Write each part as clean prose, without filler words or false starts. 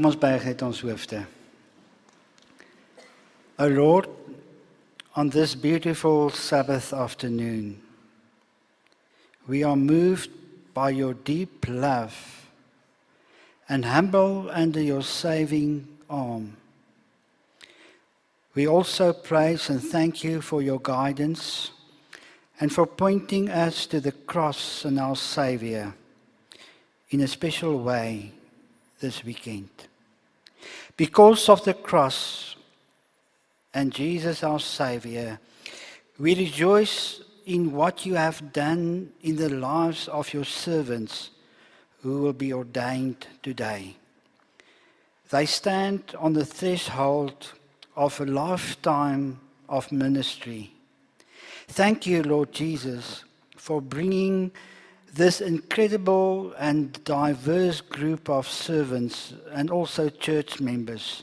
Kom ons buig net ons hoofde. O Lord, on this beautiful Sabbath afternoon, we are moved by your deep love and humble under your saving arm. We also praise and thank you for your guidance and for pointing us to the cross and our Saviour in a special way this weekend. Because of the cross and Jesus our Saviour, we rejoice in what you have done in the lives of your servants who will be ordained today. They stand on the threshold of a lifetime of ministry. Thank you, Lord Jesus, for bringing this incredible and diverse group of servants and also church members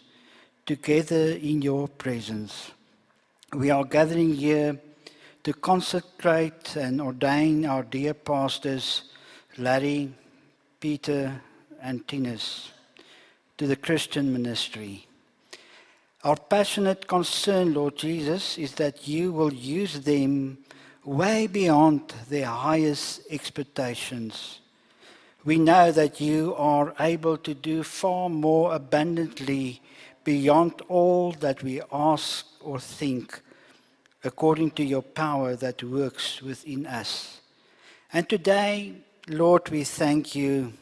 together in your presence. We are gathering here to consecrate and ordain our dear pastors, Larry, Peter, and Tinus, to the Christian ministry. Our passionate concern, Lord Jesus, is that you will use them way beyond their highest expectations. We know that you are able to do far more abundantly beyond all that we ask or think, according to your power that works within us. And today, Lord, we thank you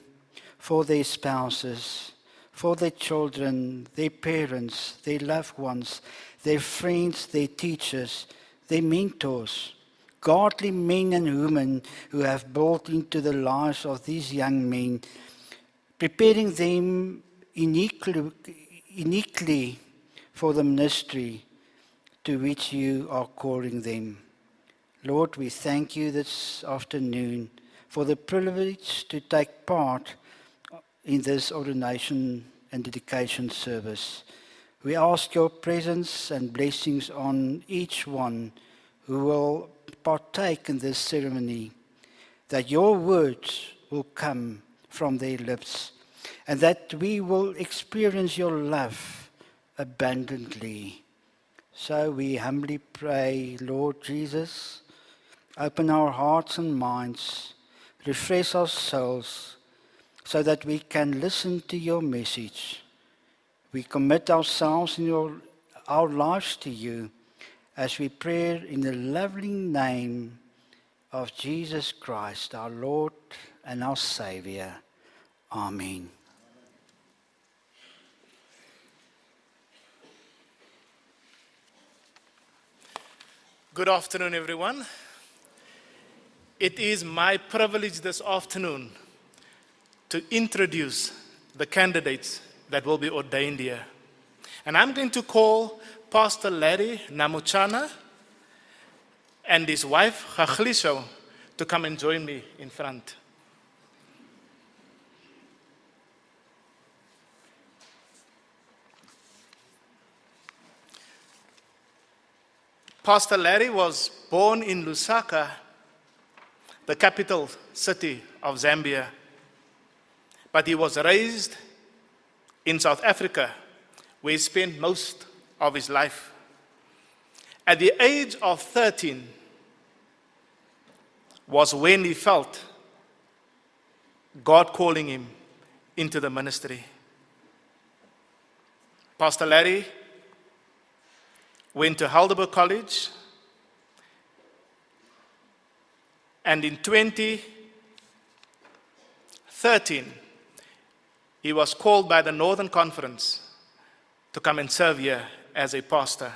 for their spouses, for their children, their parents, their loved ones, their friends, their teachers, their mentors, godly men and women who have built into the lives of these young men, preparing them uniquely for the ministry to which you are calling them. Lord, we thank you this afternoon for the privilege to take part in this ordination and dedication service. We ask your presence and blessings on each one who will partake in this ceremony, that your words will come from their lips, and that we will experience your love abundantly. So we humbly pray, Lord Jesus, open our hearts and minds, refresh our souls, so that we can listen to your message. We commit ourselves in our lives to you as we pray in the lovely name of Jesus Christ, our Lord and our Saviour. Amen. Good afternoon, everyone. It is my privilege this afternoon to introduce the candidates that will be ordained here. And I'm going to call Pastor Larry Namuchana and his wife, Gagliso, to come and join me in front. Pastor Larry was born in Lusaka, the capital city of Zambia. But he was raised in South Africa, where he spent most of his life. At the age of 13 was when he felt God calling him into the ministry. Pastor Larry went to Heidelberg College, and in 2013, he was called by the Northern Conference to come and serve here as a pastor.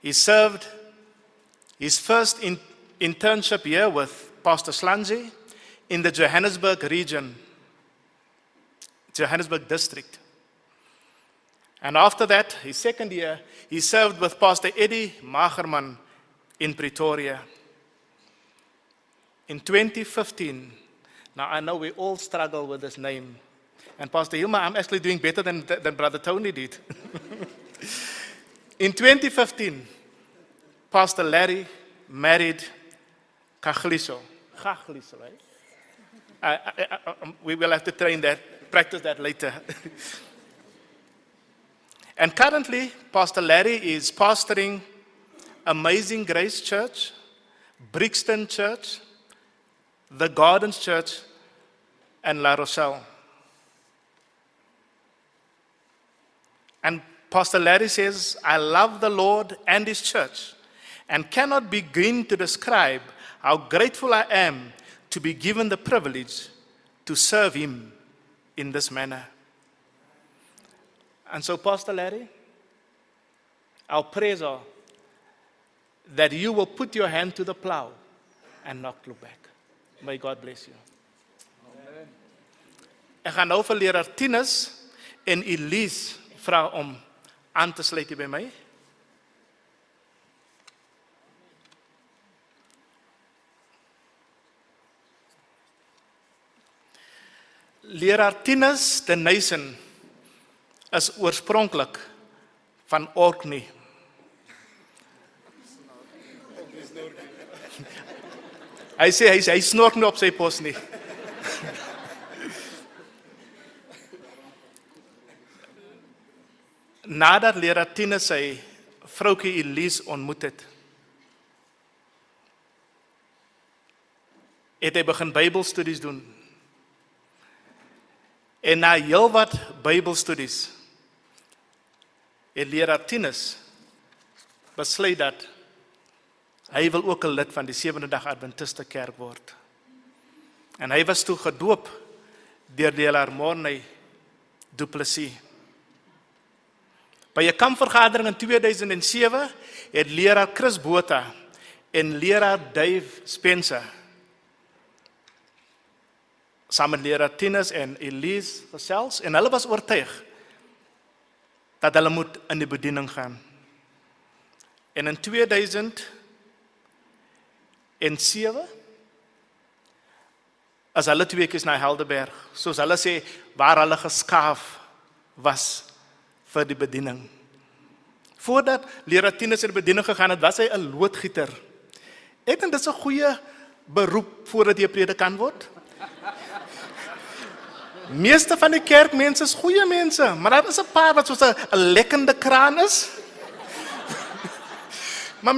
He served his first internship here with Pastor Slanzi in the Johannesburg region, Johannesburg district. And after that, his second year, he served with Pastor Eddie Magerman in Pretoria. In 2015, now I know we all struggle with this name. And Pastor Hilma, I'm actually doing better than Brother Tony did. In 2015, Pastor Larry married Gagliso. Gagliso, right? We will have to train that practice that later. And currently, Pastor Larry is pastoring Amazing Grace Church, Brixton Church, The Gardens Church, and La Rochelle. And Pastor Larry says, I love the Lord and His church and cannot begin to describe how grateful I am to be given the privilege to serve Him in this manner. And so, Pastor Larry, our prayers are that you will put your hand to the plow and not look back. May God bless you. Amen. Ek gaan nou vir leraar Tinus en Elise vra om aan te sluit hier by my. Leraar Tinus de Nyssen is oorspronklik van Orkney. Hy sê hy snork nie op sy pos nie. Nadat leraar Tinus sy vroukie Elise ontmoet het, het hy begin Bybelstudies doen. En na heelwat Bybelstudies het leraar Tinus besluit dat hy wil ook 'n lid van die Sewende-dag Adventiste Kerk word. En hy was toe gedoop deur die leraar Morney Du Plessis. By 'n kampvergadering in 2007 het leraar Chris Botha en leraar Dave Spencer saam met leraar Tinus en Elise gesels en hulle was oortuig dat hulle moet in die bediening gaan. En in 2007 as hulle tweeetjies na Helderberg, soos hulle sê, waar hulle geskaaf was vir die bediening. Voordat leraar Tinus in die bediening gegaan het, was hy 'n loodgieter. Ek dink dit is 'n goeie beroep voordat jy 'n predikant word. Meeste van die kerkmense is goeie mense, maar daar is 'n paar wat soos 'n lekkende kraan is. Maar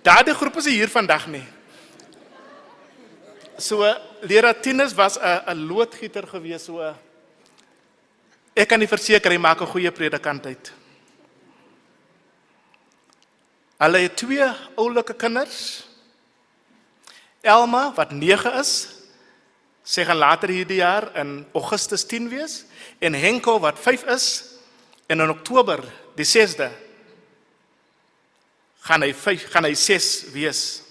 daardie groep is hier vandag nie. So leraar Tinus was 'n loodgieter gewees, so ek kan nie verseker hy maak 'n goeie predikant uit. Hulle het 2 oulike kinders. Elma wat 9 is, sy gaan later hierdie jaar in Augustus 10 wees, en Henko wat 5 is, en in Oktober die 6de gaan hy 6 wees.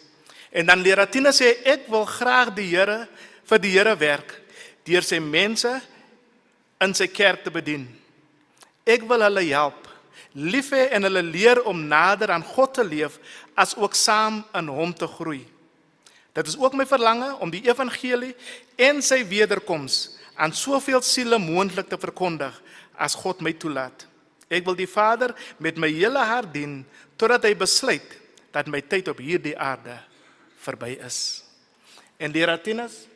En dan leraar Tinus sê, ek wil graag vir die Here werk, deur sy mense in sy kerk te bedien. Ek wil hulle help, lief hê en hulle leer om nader aan God te leef, as ook saam in hom te groei. Dit is ook my verlange om die evangelie en sy wederkoms aan soveel siele moontlik te verkondig as God my toelaat. Ek wil die Vader met my hele hart dien totdat hy besluit dat my tyd op hierdie aarde verby is. En leraar Tinus,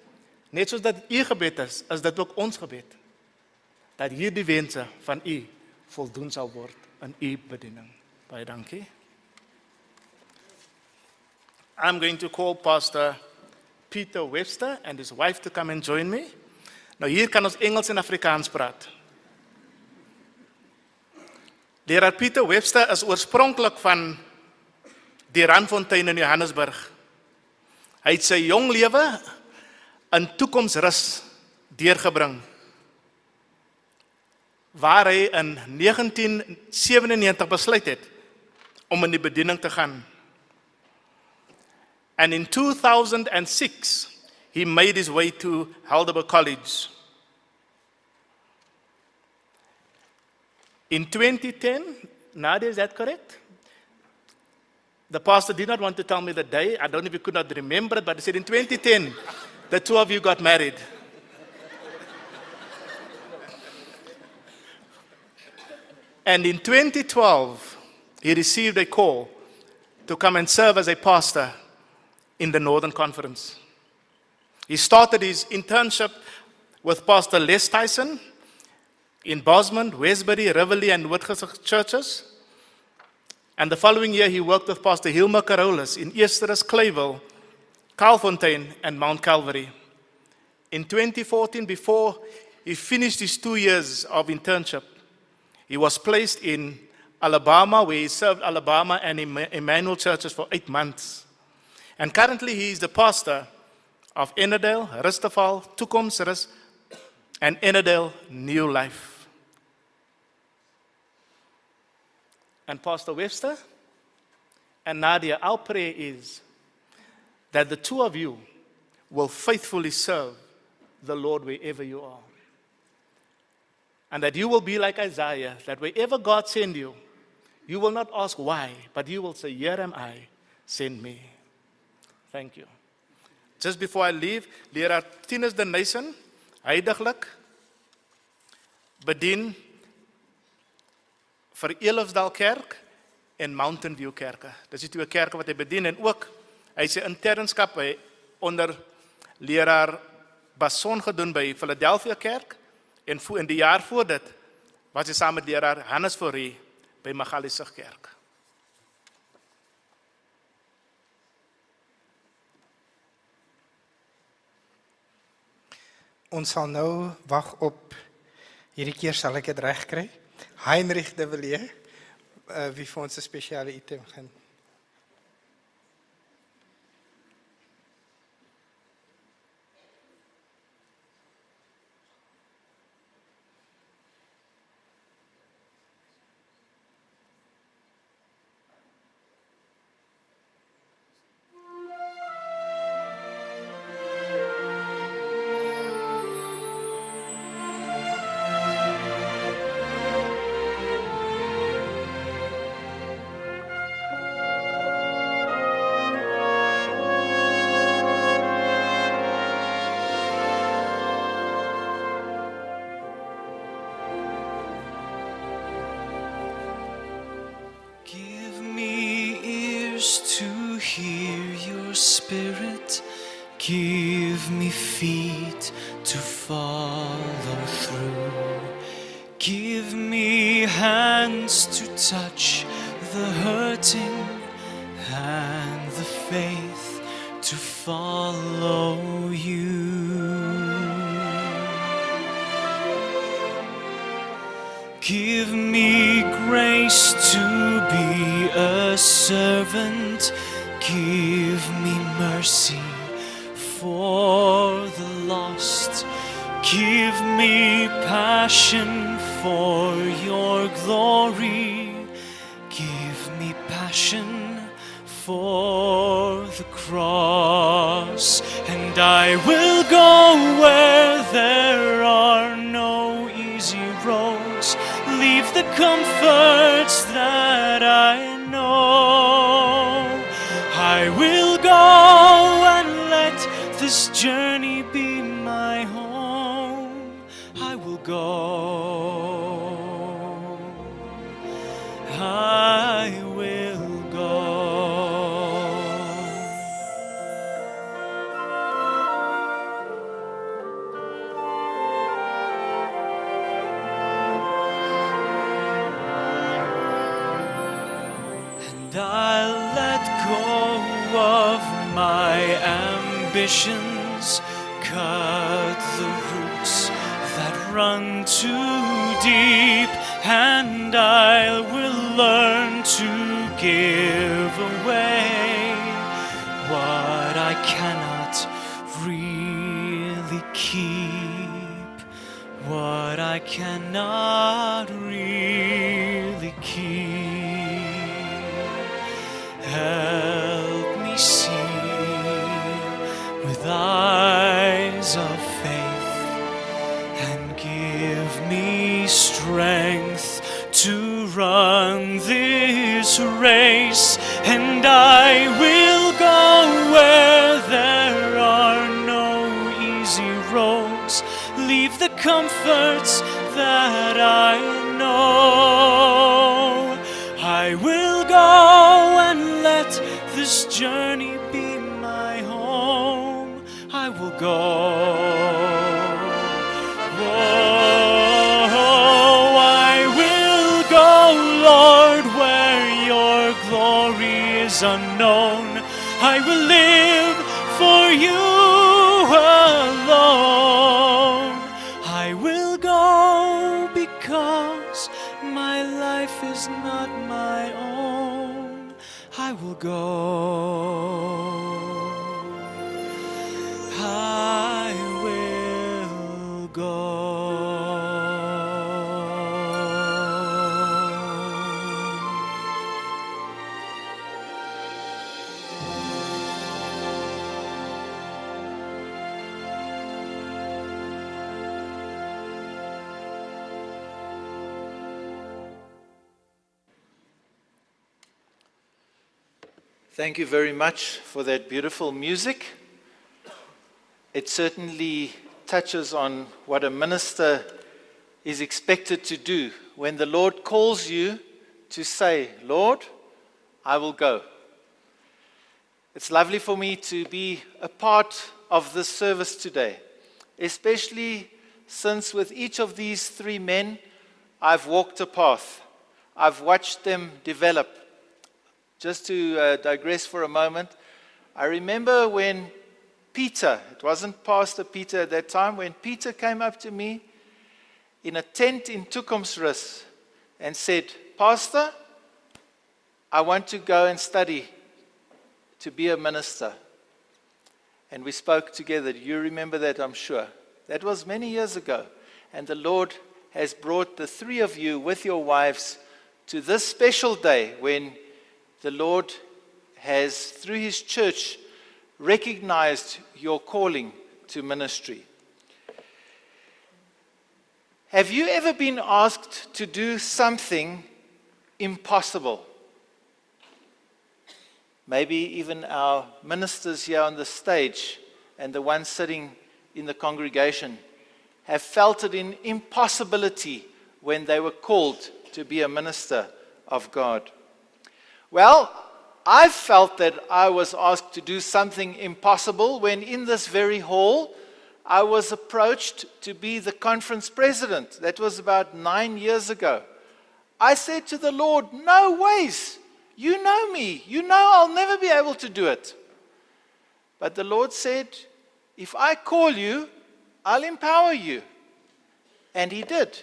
net soos dat u gebed is dit ook ons gebed, dat hierdie wense van u voldoen sal word in u bediening. Baie dankie. I'm going to call Pastor Peter Webster and his wife to come and join me. Nou hier kan ons Engels en Afrikaans praat. Leraar Peter Webster is oorspronklik van die Randfontein in Johannesburg. Hy het sy jong lewe in toekomsrus deurgebring, waar hy in 1997 besluit het om in die bediening te gaan. And in 2006, he made his way to Helderberg College. In 2010, Nadia, is that correct? The pastor did not want to tell me the day. I don't know if he could not remember it, but he said in 2010, the two of you got married. And in 2012, he received a call to come and serve as a pastor in the Northern Conference. He started his internship with Pastor Les Tyson in Bosman, Westbury, Reveille, and Whitgesig churches. And the following year, he worked with Pastor Hilma Carolus in Easterus, Clayville, Calfontein, and Mount Calvary. In 2014, before he finished his 2 years of internship, he was placed in Alabama, where he served Alabama and Emmanuel churches for 8 months. And currently, he is the pastor of Ennerdale, Rustenval, Toekomsrus, and Ennerdale New Life. And Pastor Webster and Nadia, our prayer is that the two of you will faithfully serve the Lord wherever you are. And that you will be like Isaiah, that wherever God sends you, you will not ask why, but you will say, here am I, send me. Thank you. Just before I leave, Leraar Tinus de Nation, huidiglik bedien vir Elofsdal Kerk en Mountain View Kerke. Dis die twee kerke wat hy bedien en ook hy sy internskap onder Leraar Bason gedoen by Philadelphia Kerk en die jaar voor dit was hy saam met Leraar Hannes Forrie by Magaliesig Kerk. Ons sal nou wag op, hierdie keer sal ek dit reg kry, Heinrich de Villiers, wie vir ons 'n spesiale item gaan. To hear your spirit, give me feet to follow through. Give me hands to touch the hurting and the faith to follow you. Give me grace to be a servant. Give me mercy for the lost. Give me passion for your glory. Give me passion for the cross. And I will go where there are no easy roads. Leave the comforts that I know. I will go and let this journey be my home. I will go. I will go. And I'll let go of my ambitions, cut the roots that run too deep, and I will learn to give away what I cannot really keep, what I cannot really keep. Help me see with eyes of faith and give me strength to run this race. And I will go where there are no easy roads. Leave the comforts that I know. I will go and let this journey be my home. I will go. known. I will live for you alone. I will go because my life is not my own. I will go. I will go. Thank you very much for that beautiful music. It certainly touches on what a minister is expected to do when the Lord calls you to say, Lord, I will go. It's lovely for me to be a part of this service today, especially since with each of these three men, I've walked a path. I've watched them develop. Just to digress for a moment, I remember when Peter, it wasn't Pastor Peter at that time, when Peter came up to me in a tent in Toekomsrus and said, Pastor, I want to go and study to be a minister. And we spoke together. You remember that, I'm sure. That was many years ago. And the Lord has brought the three of you with your wives to this special day when the Lord has, through His church, recognized your calling to ministry. Have you ever been asked to do something impossible? Maybe even our ministers here on the stage and the ones sitting in the congregation have felt it an impossibility when they were called to be a minister of God. Well, I felt that I was asked to do something impossible when in this very hall I was approached to be the conference president. That was about 9 years ago. I said to the Lord, no ways. You know me. You know I'll never be able to do it. But the Lord said, if I call you, I'll empower you. And He did.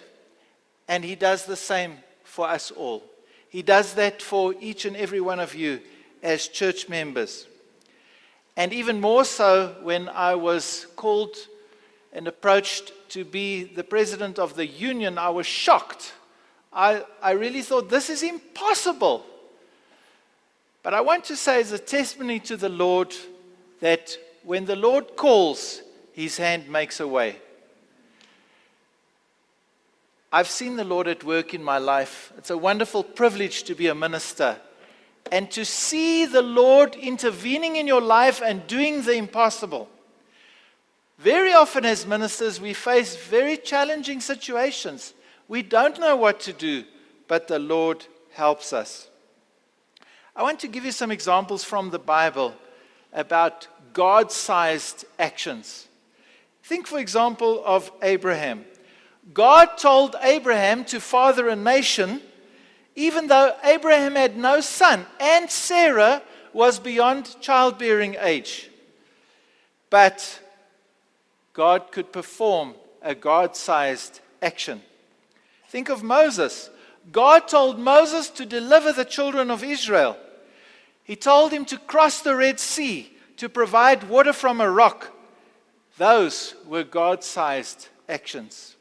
And He does the same for us all. He does that for each and every one of you as church members. And even more so when I was called and approached to be the president of the union, I was shocked. I really thought, this is impossible. But I want to say as a testimony to the Lord that when the Lord calls, His hand makes a way. I've seen the Lord at work in my life. It's a wonderful privilege to be a minister and to see the Lord intervening in your life and doing the impossible. Very often as ministers, we face very challenging situations. We don't know what to do, but the Lord helps us. I want to give you some examples from the Bible about God-sized actions. Think, for example, of Abraham. God told Abraham to father a nation, even though Abraham had no son and Sarah was beyond childbearing age. But God could perform a God-sized action. Think of Moses. God told Moses to deliver the children of Israel. He told him to cross the Red Sea, to provide water from a rock. Those were God-sized actions.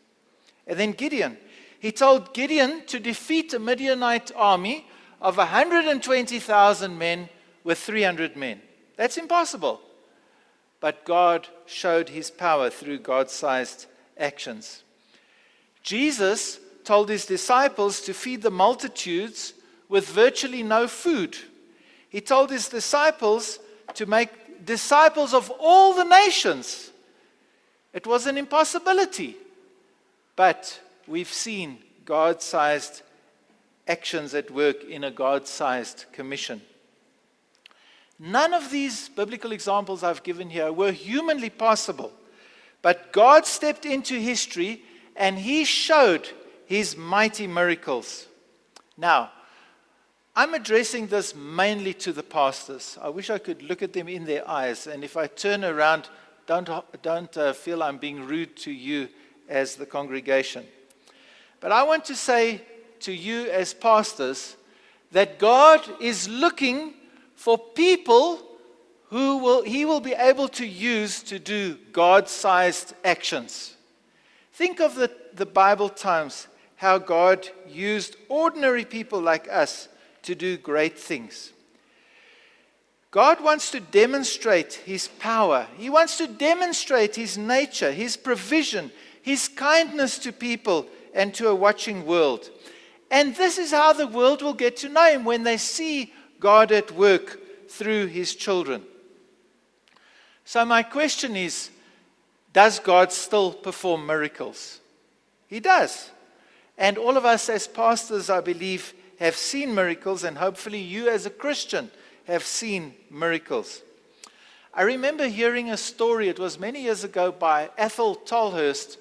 And then Gideon. He told Gideon to defeat a Midianite army of 120,000 men with 300 men. That's impossible. But God showed His power through God-sized actions. Jesus told His disciples to feed the multitudes with virtually no food. He told His disciples to make disciples of all the nations. It was an impossibility. But we've seen God-sized actions at work in a God-sized commission. None of these biblical examples I've given here were humanly possible. But God stepped into history and He showed His mighty miracles. Now, I'm addressing this mainly to the pastors. I wish I could look at them in their eyes, and if I turn around, don't feel I'm being rude to you as the congregation. But I want to say to you as pastors that God is looking for people who He will be able to use to do God-sized actions. Think of the Bible times, how God used ordinary people like us to do great things. God wants to demonstrate His power. He wants to demonstrate His nature, His provision, His kindness to people and to a watching world. And this is how the world will get to know Him, when they see God at work through His children. So my question is, does God still perform miracles? He does. And all of us as pastors, I believe, have seen miracles, and hopefully you as a Christian have seen miracles. I remember hearing a story, it was many years ago, by Athol Tolhurst,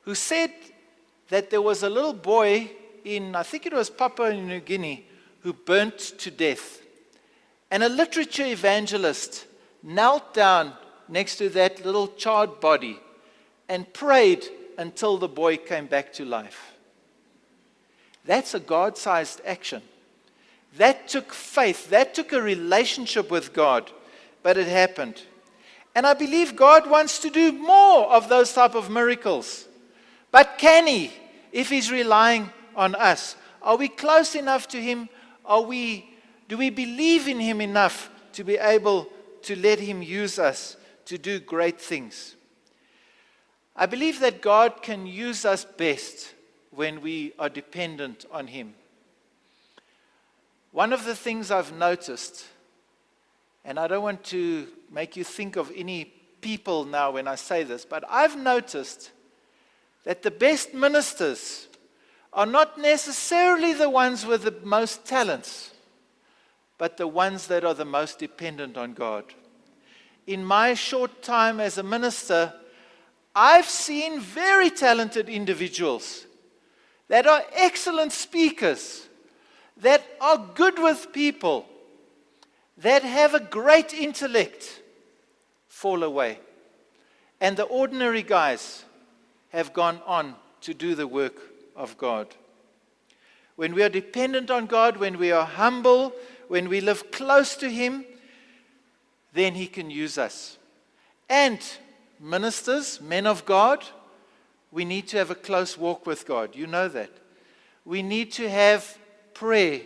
who said that there was a little boy in, I think it was Papua New Guinea, who burnt to death. And a literature evangelist knelt down next to that little charred body and prayed until the boy came back to life. That's a God-sized action. That took faith. That took a relationship with God. But it happened. And I believe God wants to do more of those type of miracles. But can He, if He's relying on us? Are we close enough to Him? Do we believe in Him enough to be able to let Him use us to do great things? I believe that God can use us best when we are dependent on Him. One of the things I've noticed, and I don't want to make you think of any people now when I say this, but I've noticed that the best ministers are not necessarily the ones with the most talents, but the ones that are the most dependent on God. In my short time as a minister, I've seen very talented individuals that are excellent speakers, that are good with people, that have a great intellect, fall away. And the ordinary guys have gone on to do the work of God. When we are dependent on God, when we are humble, when we live close to Him, then He can use us. And ministers, men of God, we need to have a close walk with God. You know that. We need to have prayer.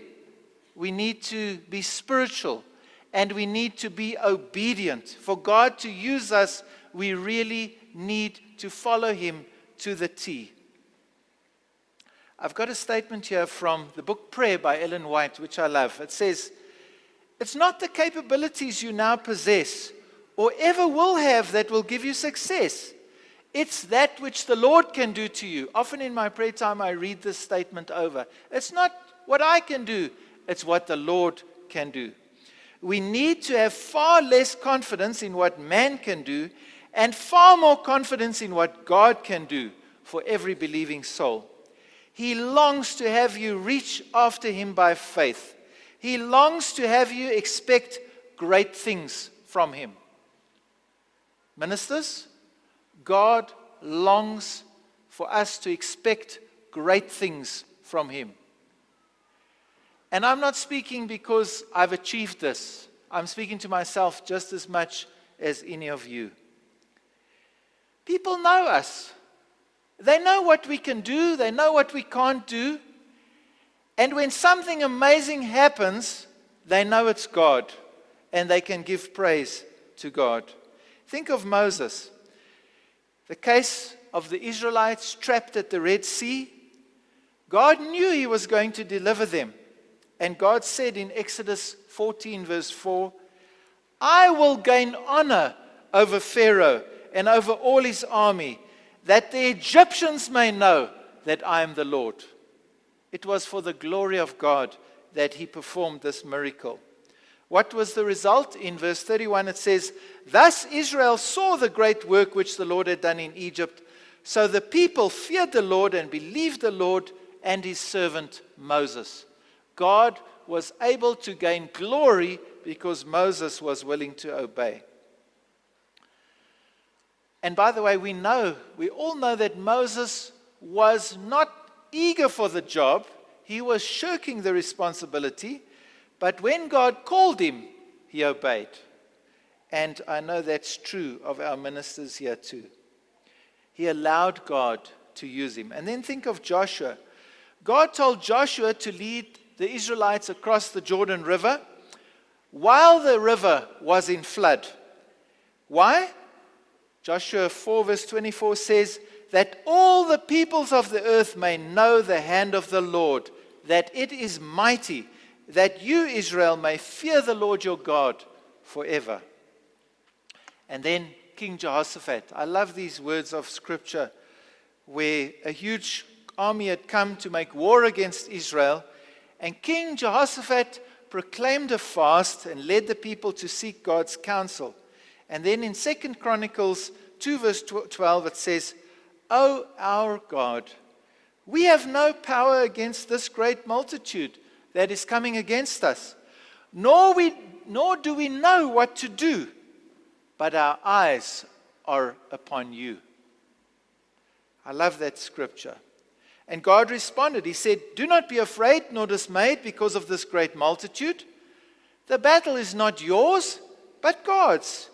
We need to be spiritual. And we need to be obedient. For God to use us, we really need to follow Him to the T. I've got a statement here from the book Prayer by Ellen White, which I love. It says, "It's not the capabilities you now possess or ever will have that will give you success. It's that which the Lord can do to you." Often in my prayer time, I read this statement over. It's not what I can do, it's what the Lord can do. We need to have far less confidence in what man can do and far more confidence in what God can do for every believing soul. He longs to have you reach after Him by faith. He longs to have you expect great things from Him. Ministers, God longs for us to expect great things from Him. And I'm not speaking because I've achieved this. I'm speaking to myself just as much as any of you. People know us. They know what we can do. They know what we can't do. And when something amazing happens, they know it's God. And they can give praise to God. Think of Moses. The case of the Israelites trapped at the Red Sea. God knew He was going to deliver them. And God said in Exodus 14 verse 4, "I will gain honor over Pharaoh and over all his army, that the Egyptians may know that I am the Lord." It was for the glory of God that He performed this miracle. What was the result? In verse 31 it says, "Thus Israel saw the great work which the Lord had done in Egypt. So the people feared the Lord and believed the Lord and His servant Moses." God was able to gain glory because Moses was willing to obey. And by the way, we all know that Moses was not eager for the job. He was shirking the responsibility. But when God called him, he obeyed. And I know that's true of our ministers here too. He allowed God to use him. And then think of Joshua. God told Joshua to lead the Israelites across the Jordan River while the river was in flood. Why? Joshua 4 verse 24 says, that all the peoples of the earth may know the hand of the Lord, that it is mighty, that you, Israel, may fear the Lord your God forever. And then King Jehoshaphat. I love these words of scripture where a huge army had come to make war against Israel, and King Jehoshaphat proclaimed a fast and led the people to seek God's counsel. And then in 2 Chronicles 2 verse 12 it says, O our God, we have no power against this great multitude that is coming against us, nor do we know what to do, but our eyes are upon you. I love that scripture. And God responded. He said, do not be afraid nor dismayed because of this great multitude. The battle is not yours, but God's.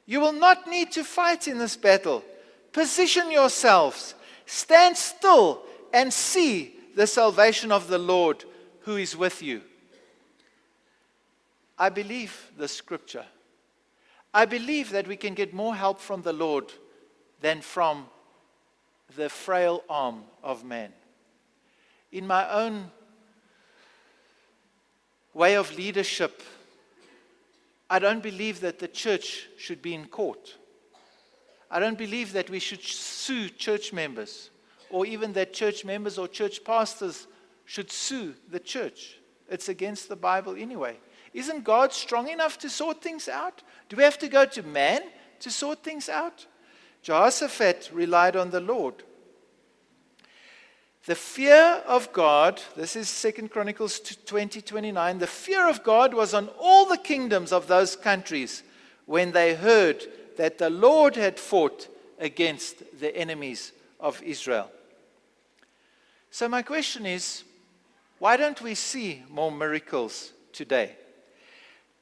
You will not need to fight in this battle. Position yourselves, stand still, and see the salvation of the Lord who is with you. I believe the scripture. I believe that we can get more help from the Lord than from the frail arm of man. In my own way of leadership, I don't believe that the church should be in court. I don't believe that we should sue church members, or even that church members or church pastors should sue the church. It's against the Bible anyway. Isn't God strong enough to sort things out? Do we have to go to man to sort things out? Jehoshaphat relied on the Lord. The fear of God, this is 2 Chronicles 20:29, the fear of God was on all the kingdoms of those countries when they heard that the Lord had fought against the enemies of Israel. So my question is, why don't we see more miracles today?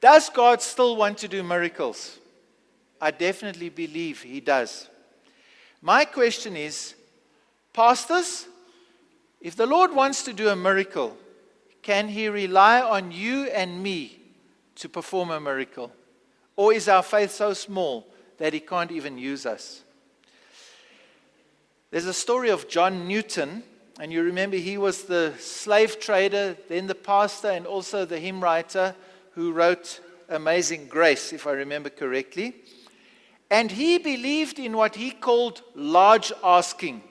Does God still want to do miracles? I definitely believe He does. My question is, pastors, if the Lord wants to do a miracle, can He rely on you and me to perform a miracle? Or is our faith so small that He can't even use us? There's a story of John Newton, and you remember he was the slave trader, then the pastor, and also the hymn writer who wrote Amazing Grace, if I remember correctly. And he believed in what he called large asking.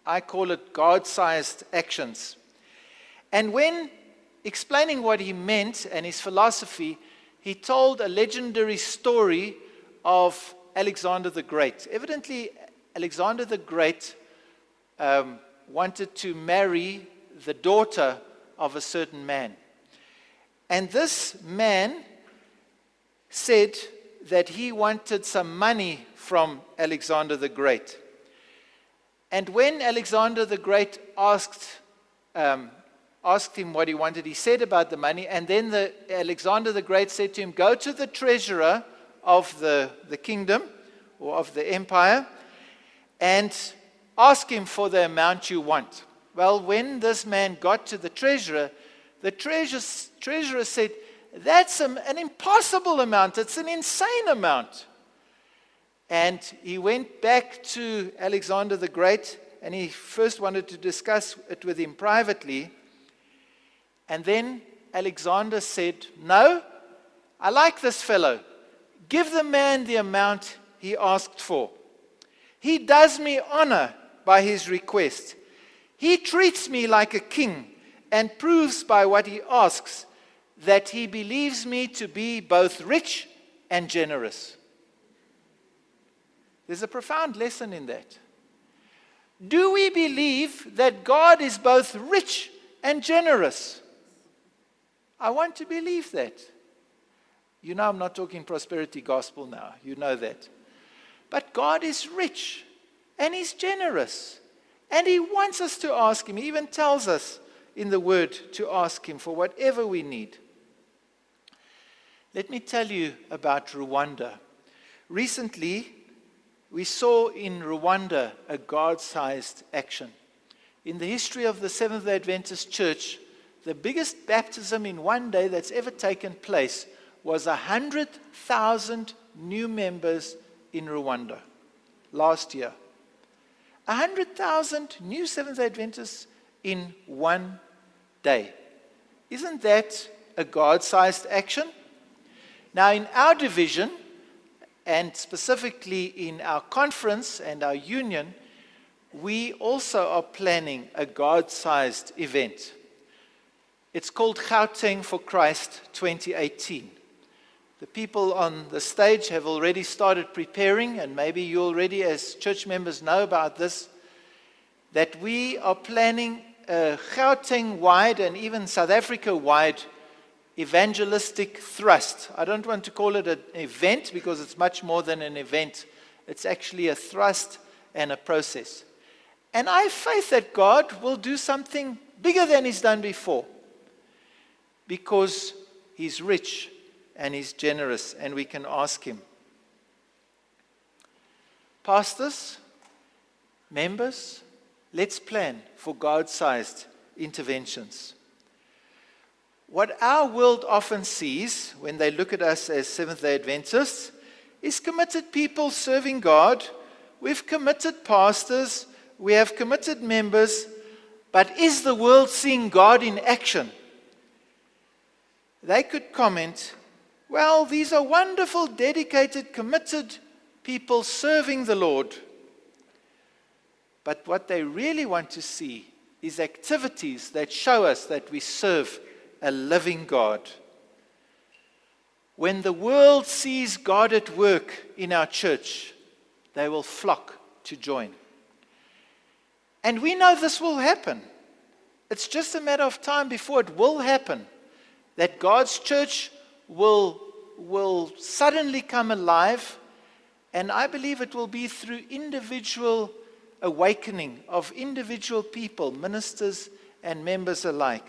I call it God-sized actions. And when explaining what he meant and his philosophy, he told a legendary story of Alexander the Great. Evidently, Alexander the Great wanted to marry the daughter of a certain man. And this man said that he wanted some money from Alexander the Great. And when Alexander the Great asked him what he wanted, he said about the money, and then Alexander the Great said to him, go to the treasurer of the kingdom or of the empire and ask him for the amount you want. Well, when this man got to the treasurer said, that's an impossible amount. It's an insane amount. And he went back to Alexander the Great, and he first wanted to discuss it with him privately. And then Alexander said, no, I like this fellow. Give the man the amount he asked for. He does me honor by his request. He treats me like a king and proves by what he asks that he believes me to be both rich and generous. There's a profound lesson in that. Do we believe that God is both rich and generous? I want to believe that. You know, I'm not talking prosperity gospel now. You know that. But God is rich and He's generous. And He wants us to ask Him. He even tells us in the Word to ask Him for whatever we need. Let me tell you about Rwanda. Recently, we saw in Rwanda a God-sized action. In the history of the Seventh-day Adventist Church, the biggest baptism in one day that's ever taken place was 100,000 new members in Rwanda last year. 100,000 new Seventh-day Adventists in one day. Isn't that a God-sized action? Now, in our division, and specifically in our conference and our union, we also are planning a God-sized event. It's called Gauteng for Christ 2018. The people on the stage have already started preparing, and maybe you already as church members know about this, that we are planning a Gauteng-wide and even South Africa-wide evangelistic thrust. I don't want to call it an event because it's much more than an event. It's actually a thrust and a process. And I have faith that God will do something bigger than He's done before because He's rich and He's generous and we can ask Him. Pastors, members, let's plan for God-sized interventions. What our world often sees when they look at us as Seventh-day Adventists is committed people serving God. We've committed pastors, we have committed members, but is the world seeing God in action? They could comment, well, these are wonderful, dedicated, committed people serving the Lord. But what they really want to see is activities that show us that we serve a living God. When the world sees God at work in our church, they will flock to join. And we know this will happen. It's just a matter of time before it will happen, that God's church will suddenly come alive, and I believe it will be through individual awakening of individual people, ministers and members alike.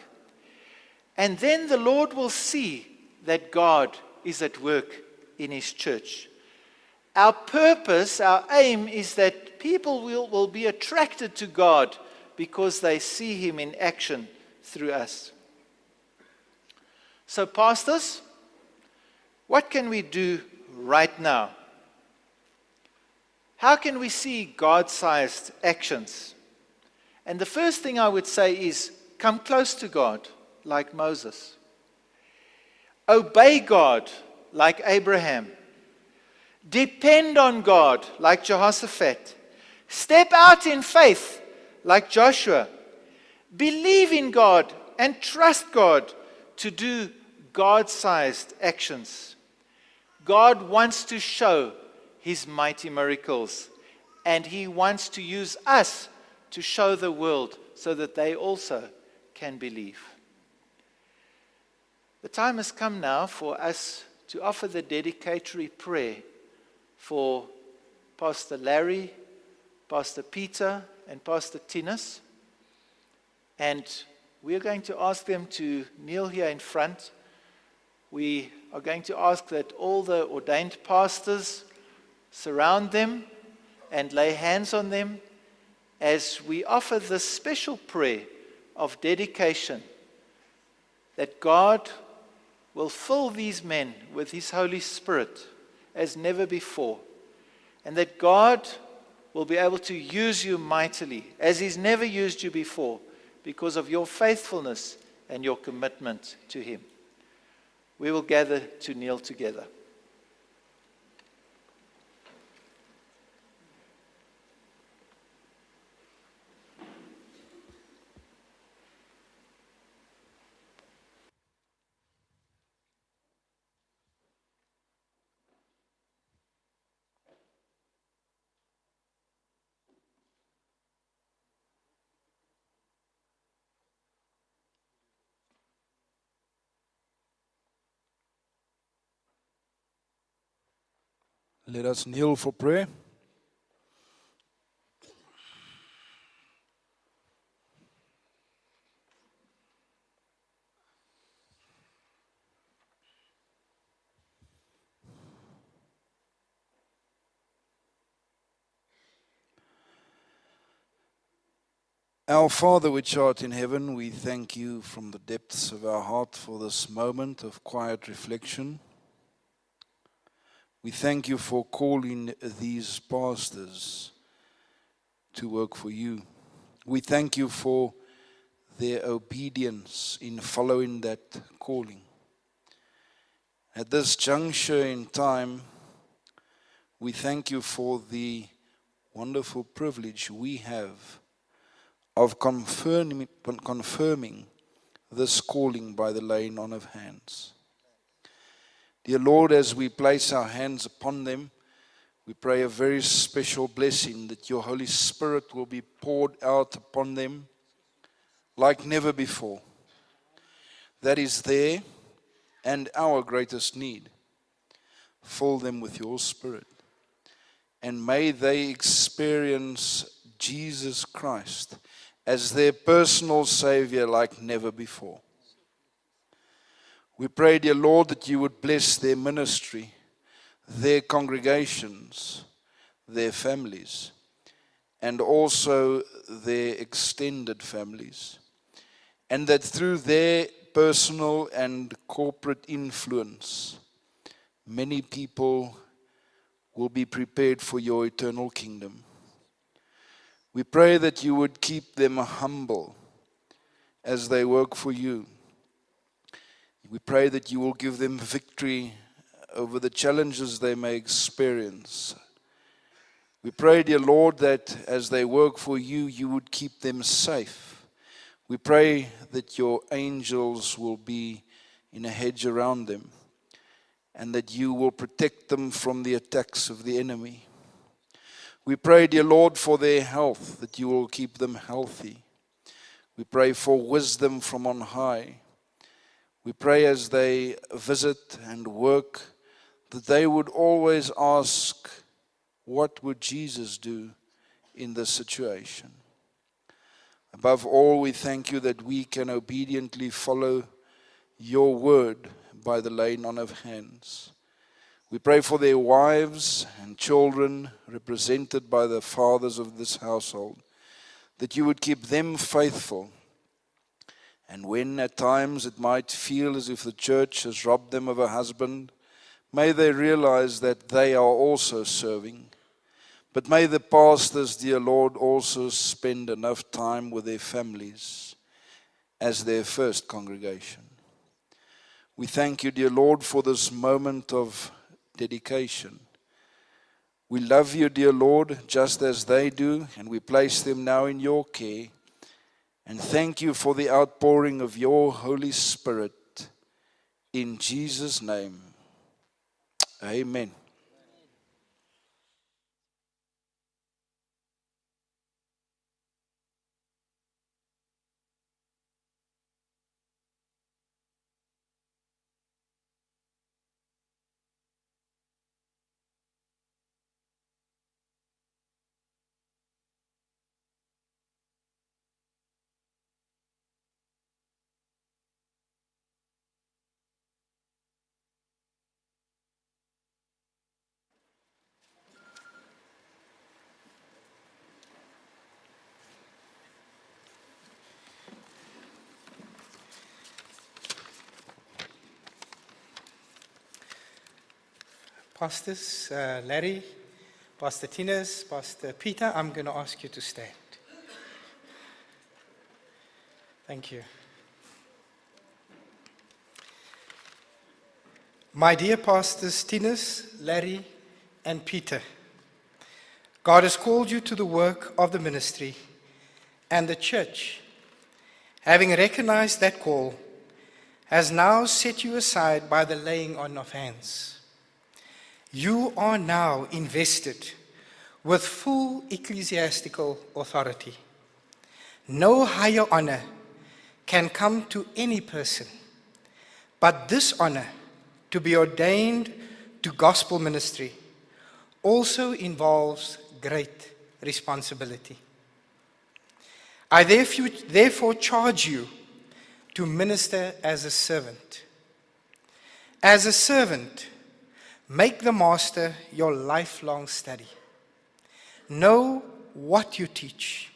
And then the Lord will see that God is at work in His church. Our purpose, our aim is that people will be attracted to God because they see Him in action through us. So, pastors, what can we do right now? How can we see God-sized actions? And the first thing I would say is come close to God like Moses. Obey God like Abraham. Depend on God like Jehoshaphat. Step out in faith like Joshua. Believe in God and trust God to do God-sized actions. God wants to show His mighty miracles, and He wants to use us to show the world so that they also can believe. The time has come now for us to offer the dedicatory prayer for Pastor Larry, Pastor Peter, and Pastor Tinus. And we are going to ask them to kneel here in front. We are going to ask that all the ordained pastors surround them and lay hands on them as we offer this special prayer of dedication, that God will fill these men with His Holy Spirit as never before, and that God will be able to use you mightily as He's never used you before because of your faithfulness and your commitment to Him. We will gather to kneel together. Let us kneel for prayer. Our Father which art in heaven, we thank you from the depths of our heart for this moment of quiet reflection. We thank you for calling these pastors to work for you. We thank you for their obedience in following that calling. At this juncture in time, we thank you for the wonderful privilege we have of confirming this calling by the laying on of hands. Dear Lord, as we place our hands upon them, we pray a very special blessing that your Holy Spirit will be poured out upon them like never before. That is their and our greatest need. Fill them with your Spirit. And may they experience Jesus Christ as their personal Savior like never before. We pray, dear Lord, that you would bless their ministry, their congregations, their families, and also their extended families. And that through their personal and corporate influence, many people will be prepared for your eternal kingdom. We pray that you would keep them humble as they work for you. We pray that you will give them victory over the challenges they may experience. We pray, dear Lord, that as they work for you, you would keep them safe. We pray that your angels will be in a hedge around them and that you will protect them from the attacks of the enemy. We pray, dear Lord, for their health, that you will keep them healthy. We pray for wisdom from on high. We pray as they visit and work, that they would always ask, what would Jesus do in this situation? Above all, we thank you that we can obediently follow your word by the laying on of hands. We pray for their wives and children represented by the fathers of this household, that you would keep them faithful. And when at times it might feel as if the church has robbed them of a husband, may they realize that they are also serving. But may the pastors, dear Lord, also spend enough time with their families as their first congregation. We thank you, dear Lord, for this moment of dedication. We love you, dear Lord, just as they do, and we place them now in your care. And thank you for the outpouring of your Holy Spirit. In Jesus' name, amen. Pastors, Larry, Pastor Tinus, Pastor Peter, I'm going to ask you to stand. Thank you. My dear Pastors Tinus, Larry, and Peter, God has called you to the work of the ministry, and the church, having recognized that call, has now set you aside by the laying on of hands. You are now invested with full ecclesiastical authority. No higher honor can come to any person, but this honor to be ordained to gospel ministry also involves great responsibility. I therefore charge you to minister as a servant. As a servant, make the master your lifelong study. Know what you teach,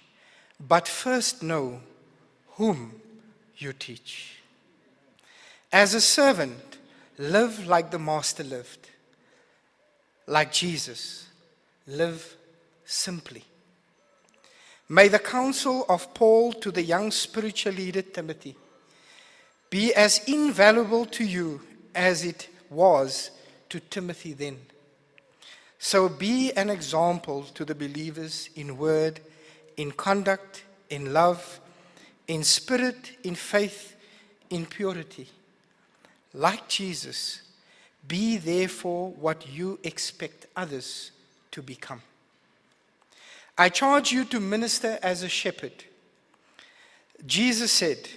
but first know whom you teach. As a servant, live like the master lived. Like Jesus, live simply. May the counsel of Paul to the young spiritual leader Timothy be as invaluable to you as it was to Timothy then. So be an example to the believers in word, in conduct, in love, in spirit, in faith, in purity. Like Jesus, be therefore what you expect others to become. I charge you to minister as a shepherd. Jesus said,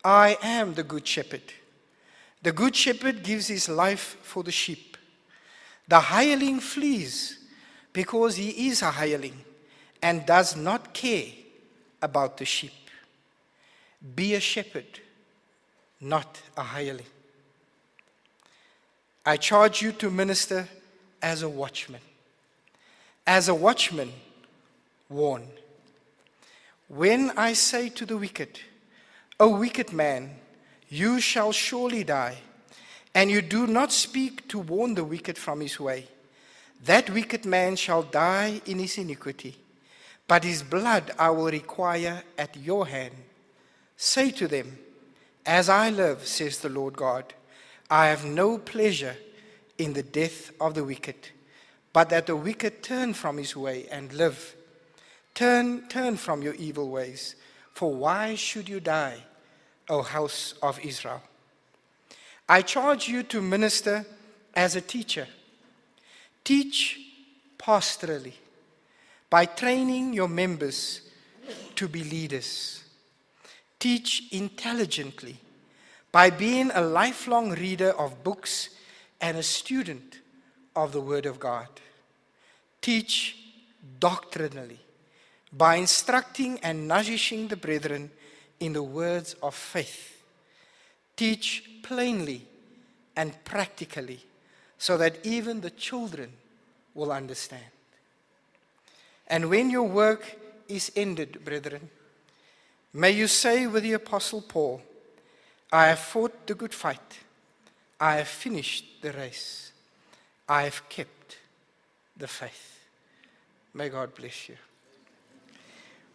I am the good shepherd. The good shepherd gives his life for the sheep. The hireling flees because he is a hireling and does not care about the sheep. Be a shepherd, not a hireling. I charge you to minister as a watchman. As a watchman, warn. When I say to the wicked, O wicked man, you shall surely die, and you do not speak to warn the wicked from his way, that wicked man shall die in his iniquity, but his blood I will require at your hand. Say to them, as I live, says the Lord God, I have no pleasure in the death of the wicked, but that the wicked turn from his way and live. Turn from your evil ways, for why should you die, O house of Israel? I charge you to minister as a teacher. Teach pastorally by training your members to be leaders. Teach intelligently by being a lifelong reader of books and a student of the Word of God. Teach doctrinally by instructing and nourishing the brethren in the words of faith. Teach plainly and practically so that even the children will understand. And when your work is ended, brethren, may you say with the Apostle Paul, I have fought the good fight. I have finished the race. I have kept the faith. May God bless you.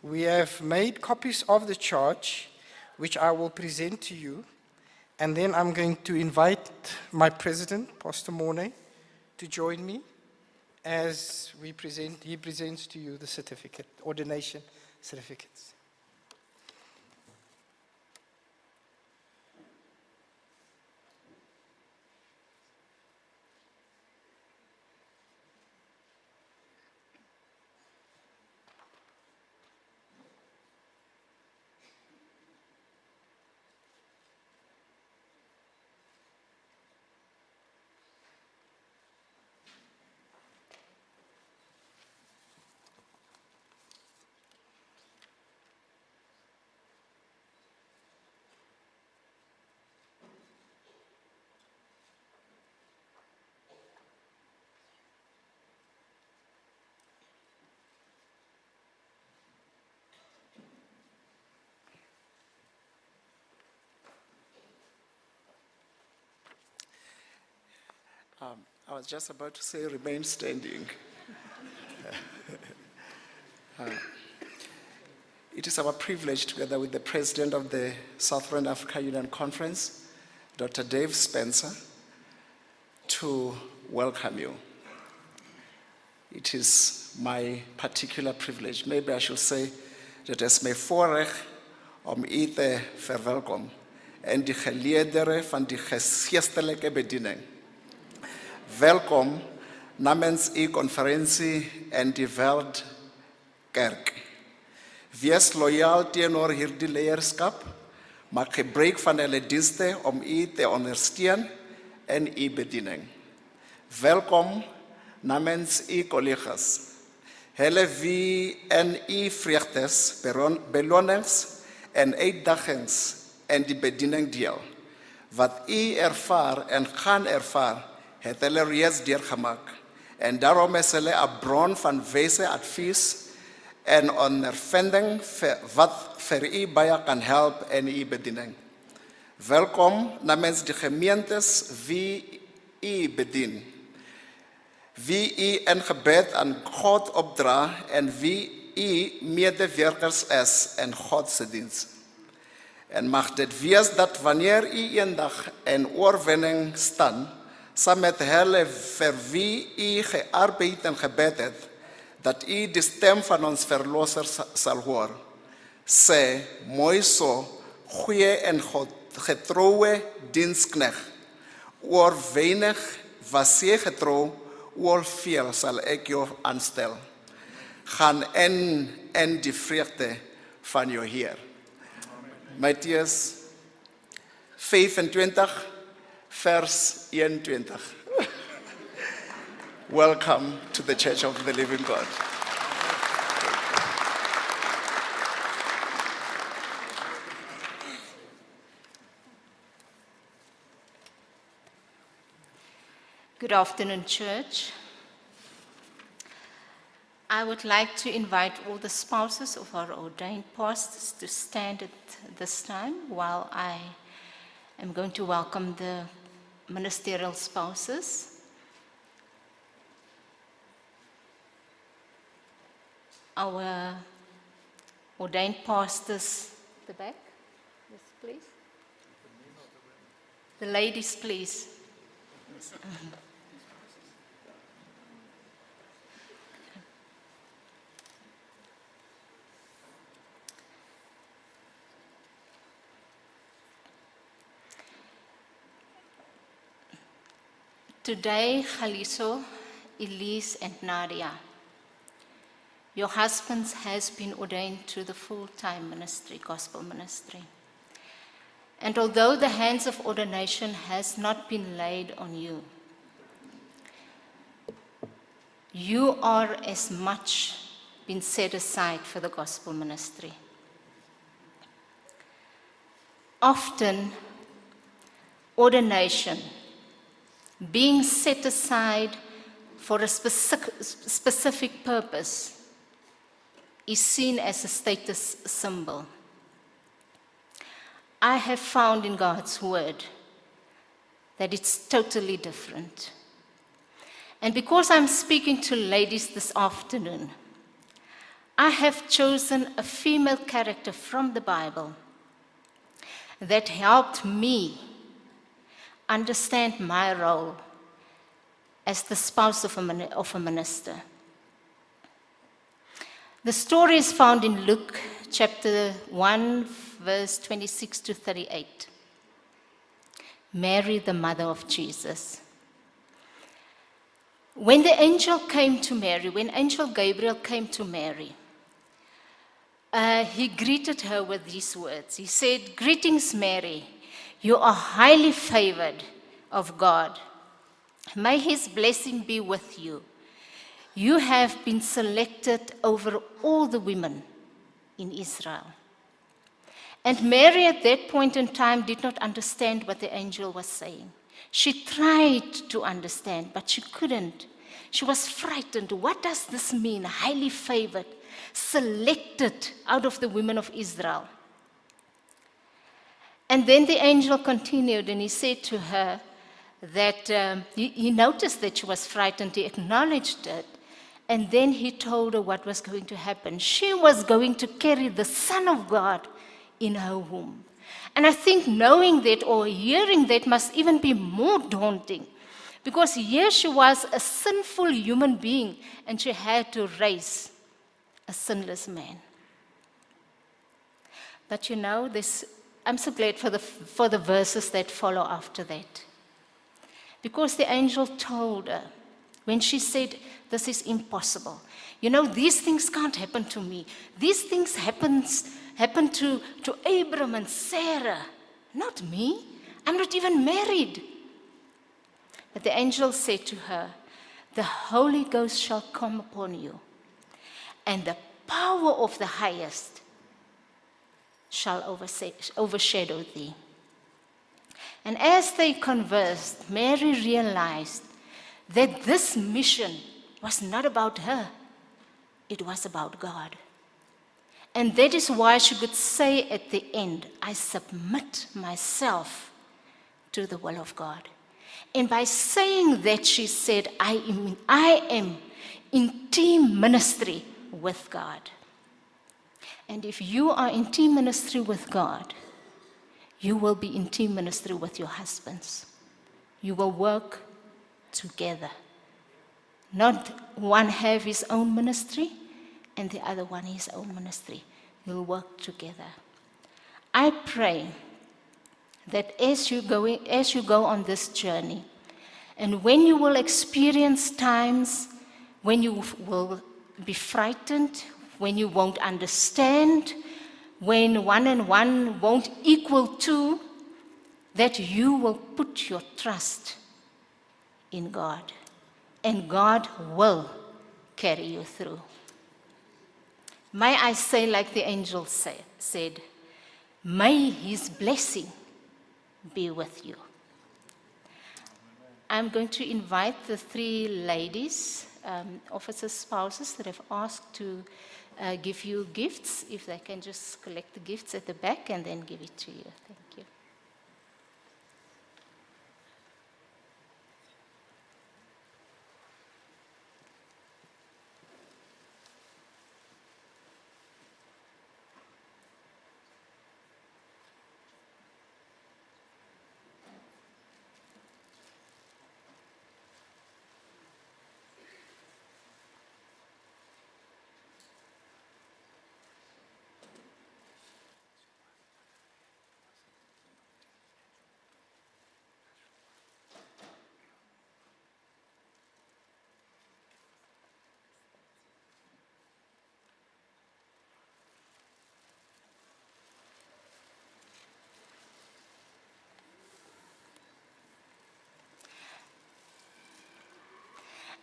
We have made copies of the charge, which I will present to you. And then I'm going to invite my president, Pastor Mornay, to join me as he presents to you the certificate, ordination certificates. I was just about to say remain standing. It is our privilege, together with the President of the Southern Africa Union Conference, Dr. Dave Spencer, to welcome you. It is my particular privilege. Maybe I should say that as my voorrecht om u te verwelkom en die geleerdere van die geestelijke bediening. Welkom namens u conferentie en die Veldkerk. Wees loyaal teenoor hierdie leierskap, maak gebruik van hulle dienste om u te ondersteun in u bediening. Welkom namens u collega's. Hulle wie in u vreugdes, belonings en uitdagings en die bediening deel. Wat u ervaar en gaan ervaar, het hulle reeds deurgemaak. En daarom is hulle 'n bron van wyse advies en ondervinding wat vir u baie kan help in u bediening. Welkom namens die gemeentes wie u bedien, wie u in gebed aan God opdra en wie u medewerkers is in God se diens. En mag dit wees dat wanneer u eendag in oorwinning staan, saam met hulle vir wie u gearbeid en gebed het, dat u die stem van ons verlosser sal hoor. Sê, mooi so, goeie en getrouwe diensknegt. Oor weinig was jy getrou, oor veel sal ek jou aanstel. Gaan in die vreugde van jou Heer. Mattheus 25, vers 21. Welcome to the Church of the Living God. Good afternoon, church. I would like to invite all the spouses of our ordained pastors to stand at this time while I am going to welcome the ministerial spouses. Our ordained pastors, the back, yes, please. The ladies, please. Today, Khaliso, Elise, and Nadia, your husbands has been ordained to the full-time ministry, gospel ministry. And although the hands of ordination has not been laid on you, you are as much been set aside for the gospel ministry. Often, ordination, being set aside for a specific purpose, is seen as a status symbol. I have found in God's word that it's totally different. And because I'm speaking to ladies this afternoon, I have chosen a female character from the Bible that helped me understand my role as the spouse of a minister. The story is found in Luke chapter 1, verse 26 to 38. Mary, the mother of Jesus. When the angel came to Mary, when Angel Gabriel came to Mary, he greeted her with these words. He said, "Greetings, Mary. You are highly favored of God. May his blessing be with you. You have been selected over all the women in Israel." And Mary at that point in time did not understand what the angel was saying. She tried to understand, but she couldn't. She was frightened. What does this mean? Highly favored, selected out of the women of Israel. And then the angel continued and he said to her that he noticed that she was frightened. He acknowledged it. And then he told her what was going to happen. She was going to carry the Son of God in her womb. And I think knowing that or hearing that must even be more daunting, because here she was a sinful human being and she had to raise a sinless man. But you know, I'm so glad for the verses that follow after that. Because the angel told her, when she said, "This is impossible. You know, these things can't happen to me. These things happen to Abram and Sarah, not me. I'm not even married." But the angel said to her, the Holy Ghost shall come upon you, and the power of the highest shall overshadow thee. And as they conversed, Mary realized that this mission was not about her, it was about God. And that is why she could say at the end, I submit myself to the will of God. And by saying that, she said, I am in team ministry with God. And if you are in team ministry with God, you will be in team ministry with your husbands. You will work together. Not one have his own ministry and the other one his own ministry. You'll work together. I pray that as you go on this journey, and when you will experience times when you will be frightened, when you won't understand, when 1 and 1 won't equal 2, that you will put your trust in God, and God will carry you through. May I say like the angel said, may his blessing be with you. I'm going to invite the 3 ladies, officers' spouses that have asked to give you gifts, if they can just collect the gifts at the back and then give it to you. Thank you.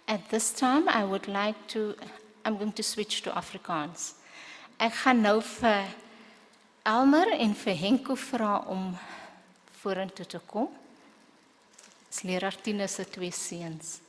At this time, I'm going to switch to Afrikaans. Ek gaan nou vir Elmer en vir Henko vra om vorentoe te kom. Dis leraar Tinus se 2 seuns.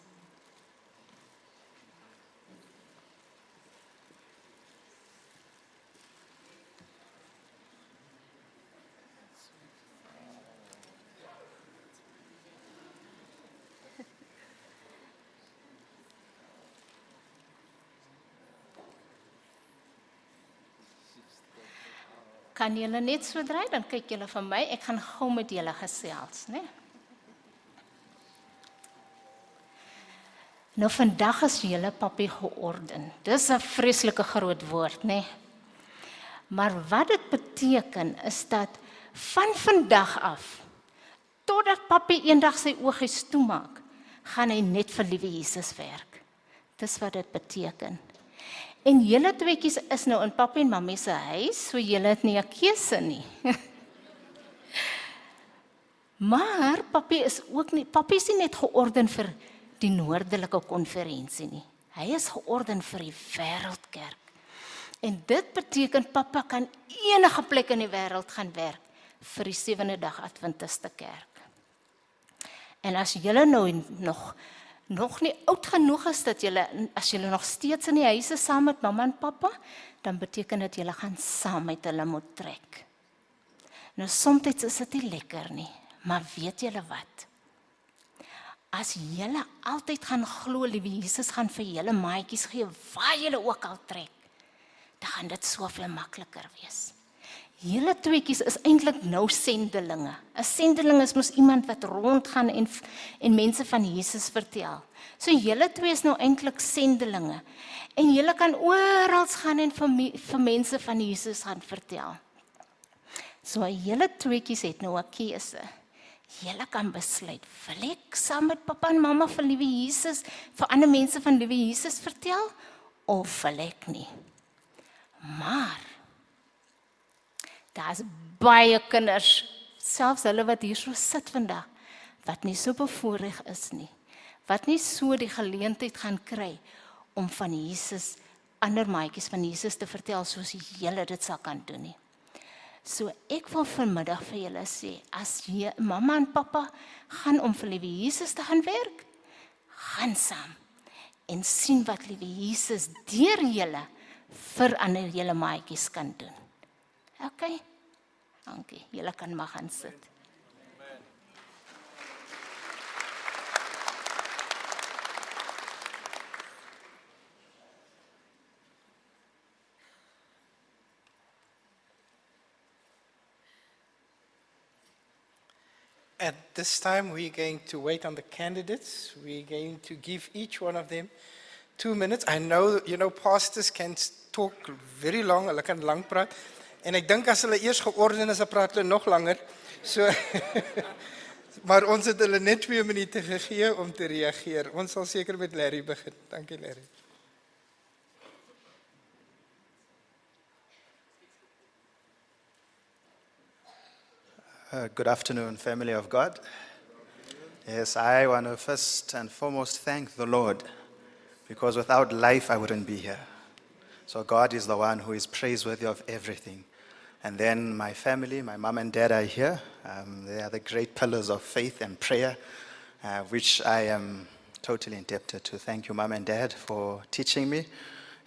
Kan julle net so draai, dan kyk julle vir my. Ek gaan gou met julle gesels, né? Nou vandag is julle papi georden. Dis 'n vreeslike groot woord, né? Maar wat dit beteken is dat van vandag af totdat papi eendag sy oogies toemaak, gaan hy net vir liewe Jesus werk. Dis wat dit beteken. En julle tweeetjies is nou in papi en mami se huis, so julle het nie 'n keuse nie. Maar papi is nie net georden vir die noordelike konferensie nie. Hy is georden vir die wêreldkerk. En dit beteken papa kan enige plek in die wêreld gaan werk vir die 7de dag Adventiste kerk. En as julle nou nog nie oud genoeg is dat as julle nog steeds in die huis is saam met mamma en papa, dan beteken dit julle gaan saam met hulle moet trek. Nou soms is dit nie lekker nie, maar weet julle wat? As julle altyd gaan glo, liewe Jesus gaan vir julle maatjies gee waar julle ook al trek, dan gaan dit soveel makliker wees. Julle tweeetjies is eintlik nou sendelinge. 'n Sendeling is mos iemand wat rondgaan en mense van Jesus vertel. So julle twee is nou eintlik sendelinge. En julle kan oral gaan en vir mense van Jesus gaan vertel. So julle tweeetjies het nou 'n keuse. Julle kan besluit, wil ek saam met papa en mamma vir liewe Jesus, vir ander mense van liewe Jesus vertel, of wil ek nie? Maar daar's baie kinders, selfs hulle wat hier so sit vandag, wat nie so bevoorreg is nie, wat nie so die geleentheid gaan kry om van Jesus, ander maatjies van Jesus te vertel soos julle dit sal kan doen nie. So ek wil vanmiddag vir julle sê, as jy, mamma en pappa gaan om vir liewe Jesus te gaan werk, gaan saam en sien wat liewe Jesus deur julle vir ander julle maatjies kan doen. OK? Dankie. Julle kan maar gaan sit. At this time, we're going to wait on the candidates. We're going to give each one of them 2 minutes. I know, pastors can talk very long, hulle kan lang praat. En ek dink as hulle eers georden is, dan praat hulle nog langer. So, maar ons het hulle net 2 minute gegee om te reageer. Ons sal seker met Larry begin. Dankie, Larry. Good afternoon, family of God. Yes, I want to first and foremost thank the Lord, because without life I wouldn't be here. So God is the one who is praiseworthy of everything. And then my family, my mom and dad are here. They are the great pillars of faith and prayer, which I am totally indebted to. Thank you, mom and dad, for teaching me,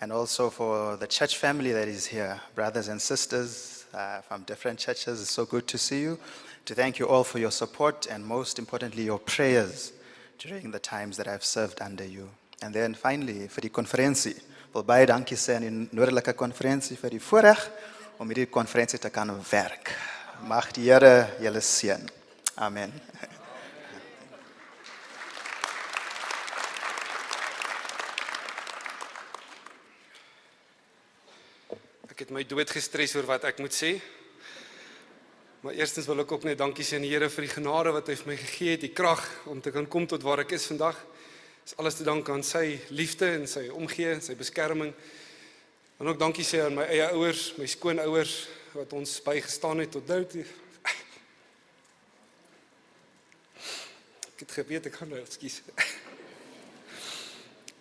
and also for the church family that is here, brothers and sisters from different churches. It's so good to see you. To thank you all for your support and most importantly your prayers during the times that I've served under you. And then finally vir die konferensie. Wil baie dankie sê aan die noordelike konferensie vir die voorreg om hierdie konferensie te kan werk. Mag die Here julle seën. Amen. Ek het my dood gestres oor wat ek moet sê. Maar eerstens wil ek ook net dankie sê aan die Here vir die genade wat hy vir my gegee het, die krag om te kan kom tot waar ek is vandag. Is alles te dank aan sy liefde en sy omgee, sy beskerming. En ook dankie sê aan my eie ouers, my skoonouers wat ons bygestaan het tot dood. Ek het geweet ek gaan nou, ekskuus.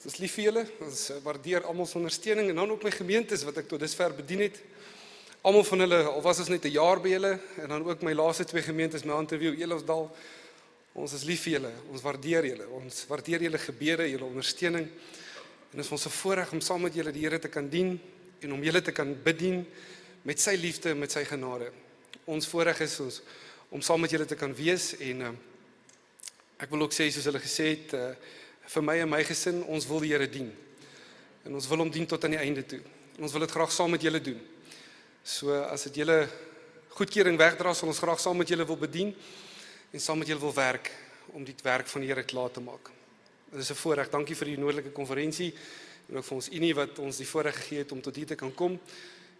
Ons is lief vir julle, ons waardeer almal se ondersteuning en dan ook my gemeentes wat ek tot dusver bedien het. Almal van hulle, al was ons net 'n jaar by julle en dan ook my laaste 2 gemeentes, my interview, Elofsdal. Ons is lief vir julle, ons waardeer julle gebede, julle ondersteuning. En dit is ons 'n voorreg om saam met julle die Here te kan dien en om julle te kan bedien met sy liefde en met sy genade. Ons voorreg is om saam met julle te kan wees en ek wil ook sê soos hulle gesê het, vir my en my gesin, ons wil die Here dien. En ons wil hom dien tot aan die einde toe. En ons wil dit graag saam met julle doen. So as dit julle goedkeuring wegdra, sal ons graag saam met julle wil bedien en saam met julle wil werk om die werk van die Here klaar te maak. Dit is 'n voorreg. Dankie vir die noordelike konferensie en ook vir ons Unie wat ons die voorreg gegee het om tot hier te kan kom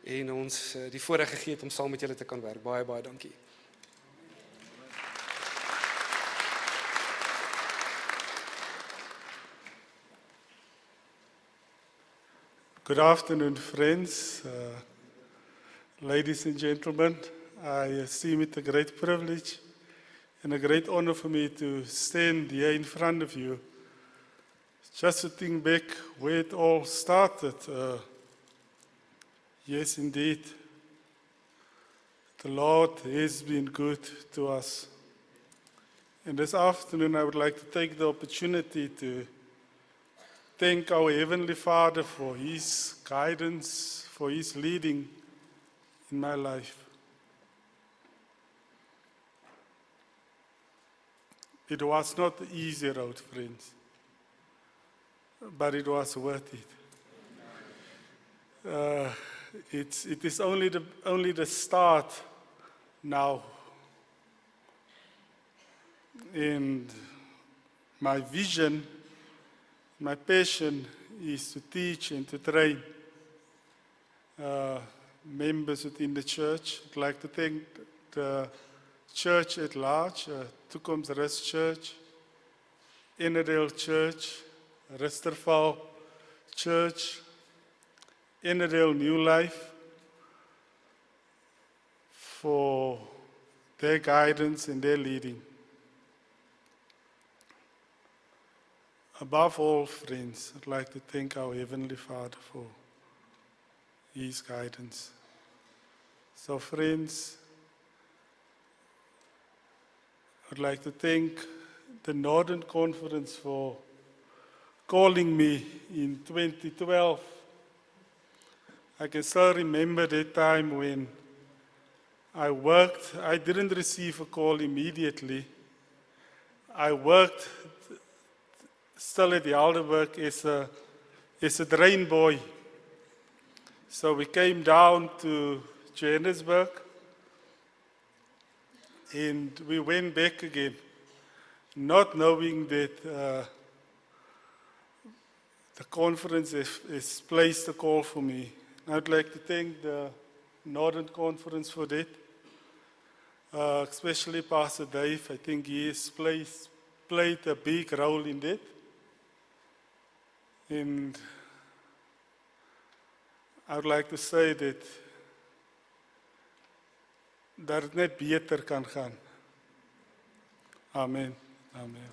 en ons die voorreg gegee het om saam met julle te kan werk. Baie, baie dankie. Good afternoon, friends, ladies and gentlemen. I esteem it a great privilege and a great honor for me to stand here in front of you. Just to think back where it all started. Yes, indeed, the Lord has been good to us. And this afternoon, I would like to take the opportunity to thank our Heavenly Father for His guidance, for His leading in my life. It was not the easy road, friends, but it was worth it. It is only the start now. And my vision, my passion is to teach and to train members within the church. I'd like to thank the church at large, Toekomsrus Church, Innerdale Church, Rusterval Church, Innerdale New Life, for their guidance and their leading. above all, friends, I'd like to thank our Heavenly Father for His guidance. So, friends, I'd like to thank the Northern Conference for calling me in 2012. I can still remember that time when I worked. I didn't receive a call immediately. I worked still at the Helderberg as a drain boy. So we came down to Johannesburg and we went back again, not knowing that the conference has placed a call for me. I'd like to thank the Northern Conference for that, especially Pastor Dave. I think he has played a big role in that. And I would like to say that het net beter kan gaan. Amen. Amen.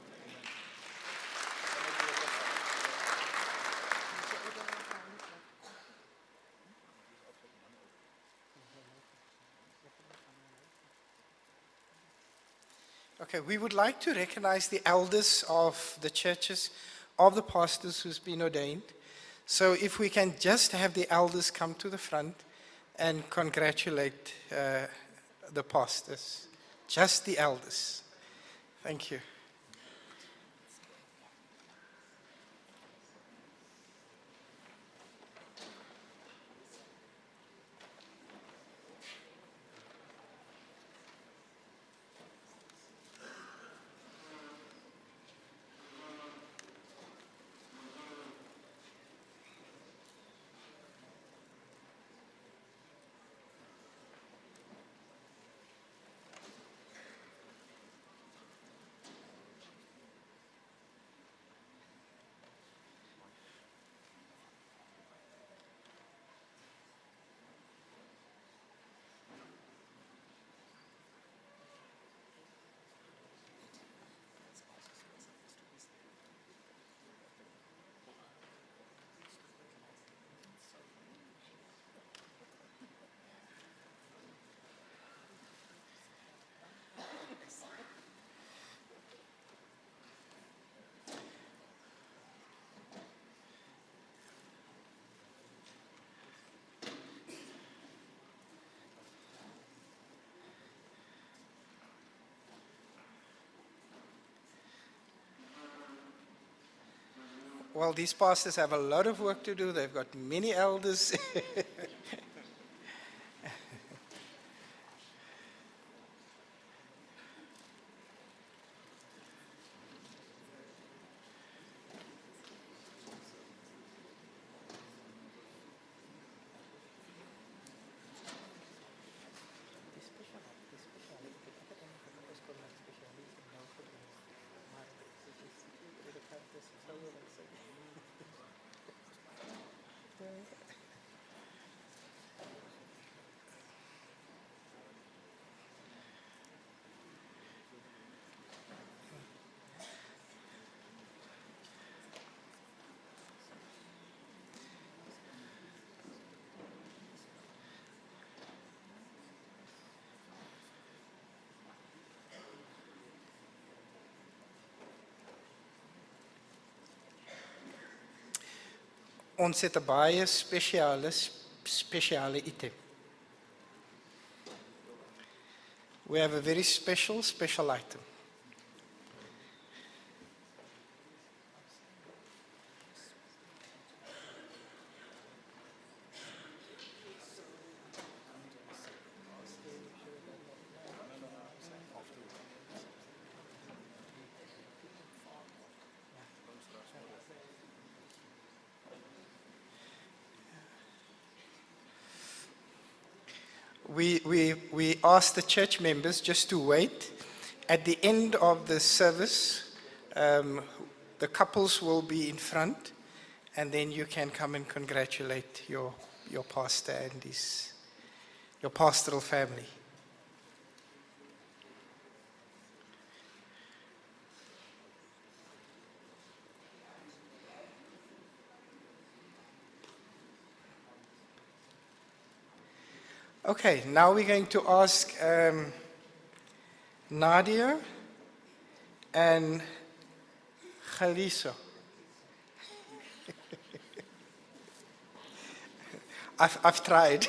Okay, we would like to recognize the elders of the churches, of the pastors who's been ordained. So if we can just have the elders come to the front and congratulate the pastors. Just the elders. Thank you. Well, these pastors have a lot of work to do. They've got many elders. Ons het 'n baie spesiale item. We have a very special item. We ask the church members just to wait. At the end of the service, the couples will be in front, and then you can come and congratulate your pastor and your pastoral family. Okay, now we're going to ask Nadia and Khaliso. I've tried.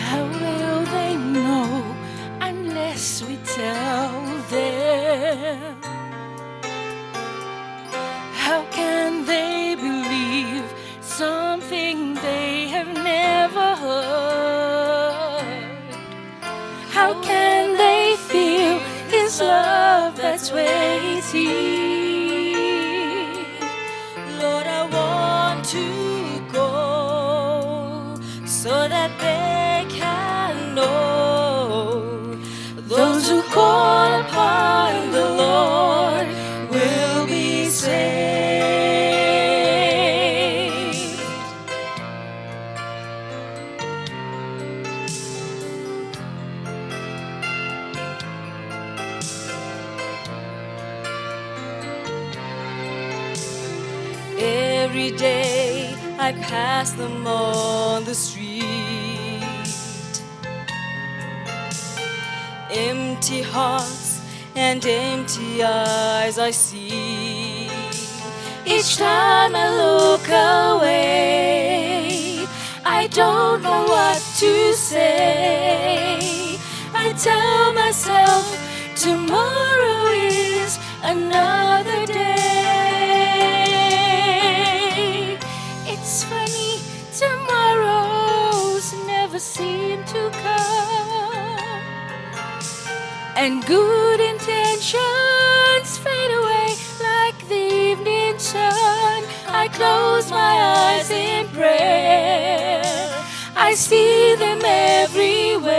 How will they know unless we tell them? How can they believe something they have never heard? How can they feel His love that's waiting? Lord, I want to go so that they can know those who call upon the Lord will be saved. Every day I pass them on the street. Empty hearts and empty eyes I see. Each time I look away, I don't know what to say. I tell myself tomorrow is another day. It's funny, tomorrows never seem to come, and good intentions fade away like the evening sun. I close my eyes in prayer, I see them everywhere,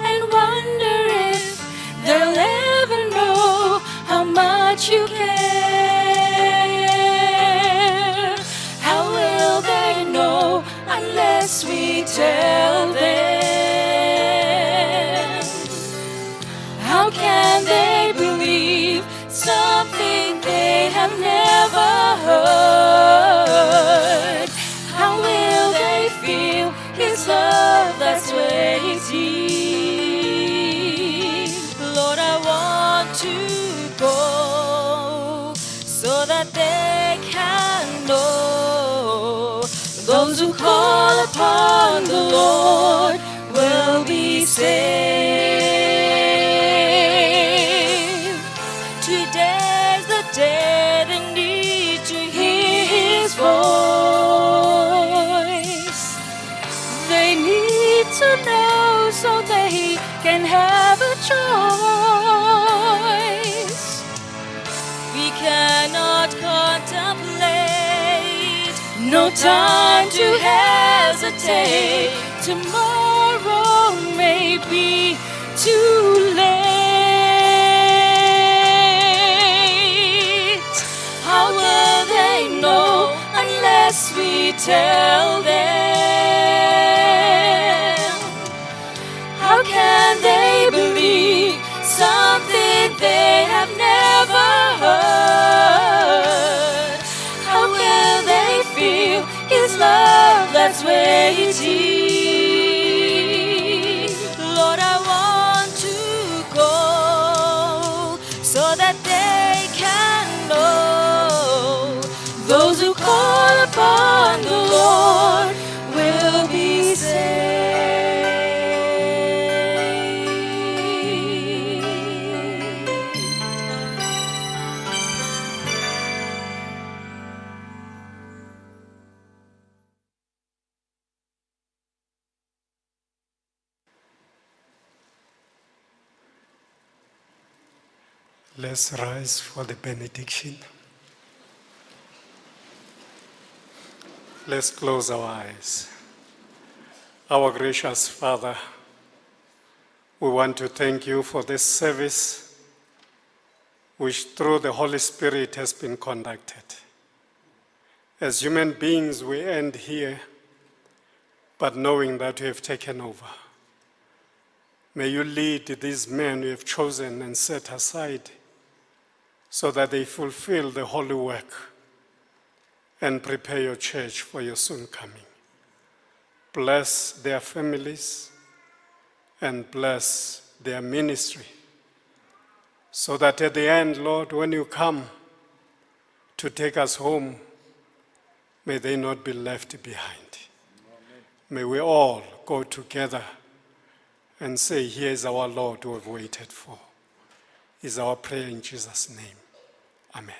and wonder if they'll ever know how much you care. How will they know unless we tell them? How can they believe something they have never heard? How will they feel His love that's waiting? Lord, I want to go so that they can know those who call upon the Lord will be saved. Today's the day they need to hear His voice. They need to know so they can have a choice. We cannot contemplate, no time to hesitate. Tomorrow may be too late. How will they know unless we tell them? How can they believe something they have never heard? How will they feel His love that's waiting? Lord, I want to go so that they can know those who call upon the Lord will be saved. Let's rise for the benediction. Let's close our eyes. Our gracious Father, we want to thank you for this service which through the Holy Spirit has been conducted. As human beings, we end here, but knowing that you have taken over. May you lead these men you have chosen and set aside so that they fulfill the holy work and prepare your church for your soon coming. Bless their families and bless their ministry, so that at the end, Lord, when you come to take us home, may they not be left behind. May we all go together and say, here is our Lord who we've waited for. Is our prayer in Jesus' name. Amen.